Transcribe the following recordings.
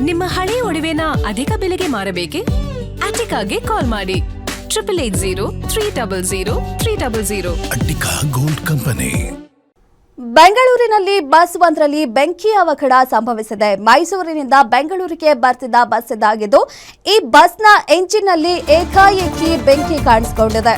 ನಿಮ್ಮ ಹಳೆ ಒಡವೆನ ಅಧಿಕ ಬೆಲೆಗೆ ಮಾರಬೇಕೆ? ಅಟಿಕಾಗೆ ಕಾಲ್ ಮಾಡಿ 8880 ಅಟಿಕಾ ಗೋಲ್ಡ್ ಕಂಪನಿ. ಬೆಂಗಳೂರಿನಲ್ಲಿ ಬಸ್ ಒಂದರಲ್ಲಿ ಬೆಂಕಿ ಅವಘಡ ಸಂಭವಿಸಿದೆ. ಮೈಸೂರಿನಿಂದ ಬೆಂಗಳೂರಿಗೆ ಬರ್ತಿದ್ದ ಬಸ್ ಇದಾಗಿದ್ದು, ಈ ಬಸ್ನ ಎಂಜಿನ್ನಲ್ಲಿ ಏಕಾಏಕಿ ಬೆಂಕಿ ಕಾಣಿಸಿಕೊಂಡಿದೆ.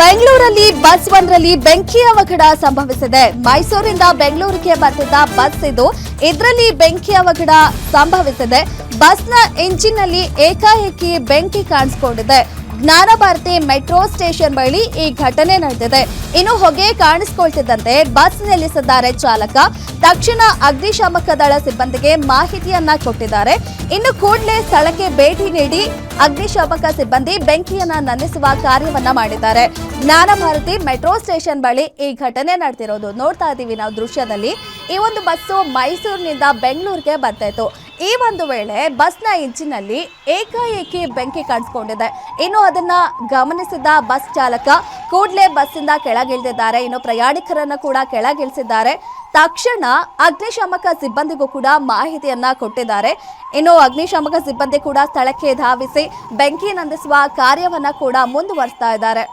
ಬೆಂಗಳೂರಲ್ಲಿ ಬಸ್ ಒಂದರಲ್ಲಿ ಬೆಂಕಿ ಅವಘಡ ಸಂಭವಿಸಿದೆ. ಮೈಸೂರಿಂದ ಬೆಂಗಳೂರಿಗೆ ಬರ್ತಿದ್ದ ಬಸ್ ಇದು. ಇದರಲ್ಲಿ ಬೆಂಕಿ ಅವಘಡ ಸಂಭವಿಸಿದೆ. ಬಸ್ನ ಎಂಜಿನ್ನಲ್ಲಿ ಏಕಾಏಕಿ ಬೆಂಕಿ ಕಾಣಿಸಿಕೊಂಡಿದೆ. ಜ್ಞಾನಭಾರತಿ ಮೆಟ್ರೋ ಸ್ಟೇಷನ್ ಬಳಿ ಈ ಘಟನೆ ನಡೆದಿದೆ. ಇನ್ನು ಹೊಗೆ ಕಾಣಿಸಿಕೊಳ್ತಿದ್ದಂತೆ ಬಸ್ ನಿಲ್ಲಿಸಿದ್ದಾರೆ ಚಾಲಕ. ತಕ್ಷಣ ಅಗ್ನಿಶಾಮಕ ದಳ ಸಿಬ್ಬಂದಿಗೆ ಮಾಹಿತಿಯನ್ನ ಕೊಟ್ಟಿದ್ದಾರೆ. ಇನ್ನು ಕೂಡಲೇ ಸ್ಥಳಕ್ಕೆ ಭೇಟಿ ನೀಡಿ ಅಗ್ನಿಶಾಮಕ ಸಿಬ್ಬಂದಿ ಬೆಂಕಿಯನ್ನ ನಂದಿಸುವ ಕಾರ್ಯವನ್ನ ಮಾಡಿದ್ದಾರೆ. ಜ್ಞಾನಭಾರತಿ ಮೆಟ್ರೋ ಸ್ಟೇಷನ್ ಬಳಿ ಈ ಘಟನೆ ನಡೆದಿರೋದು ನೋಡ್ತಾ ಇದ್ದೀವಿ ನಾವು ದೃಶ್ಯದಲ್ಲಿ. ಈ ಒಂದು ಬಸ್ಸು ಮೈಸೂರಿನಿಂದ ಬೆಂಗಳೂರಿಗೆ ಬರ್ತಾ ಇತ್ತು. ಈ ಒಂದು ವೇಳೆ ಬಸ್ನ ಇಂಜಿನಲ್ಲಿ ಏಕಾಏಕಿ ಬೆಂಕಿ ಕಾಣಿಸಿಕೊಂಡಿದೆ. ಇನ್ನು ಅದನ್ನ ಗಮನಿಸಿದ ಬಸ್ ಚಾಲಕ ಕೂಡಲೇ ಬಸ್ಸಿಂದ ಕೆಳಗಿಳಿದಿದ್ದಾರೆ. ಇನ್ನು ಪ್ರಯಾಣಿಕರನ್ನು ಕೂಡ ಕೆಳಗಿಳಿಸಿದ್ದಾರೆ. ತಕ್ಷಣ ಅಗ್ನಿಶಾಮಕ ಸಿಬ್ಬಂದಿಗೂ ಕೂಡ ಮಾಹಿತಿಯನ್ನ ಕೊಟ್ಟಿದ್ದಾರೆ. ಇನ್ನು ಅಗ್ನಿಶಾಮಕ ಸಿಬ್ಬಂದಿ ಕೂಡ ಸ್ಥಳಕ್ಕೆ ಧಾವಿಸಿ ಬೆಂಕಿ ನಂದಿಸುವ ಕಾರ್ಯವನ್ನ ಕೂಡ ಮುಂದುವರಿಸ್ತಾ ಇದ್ದಾರೆ.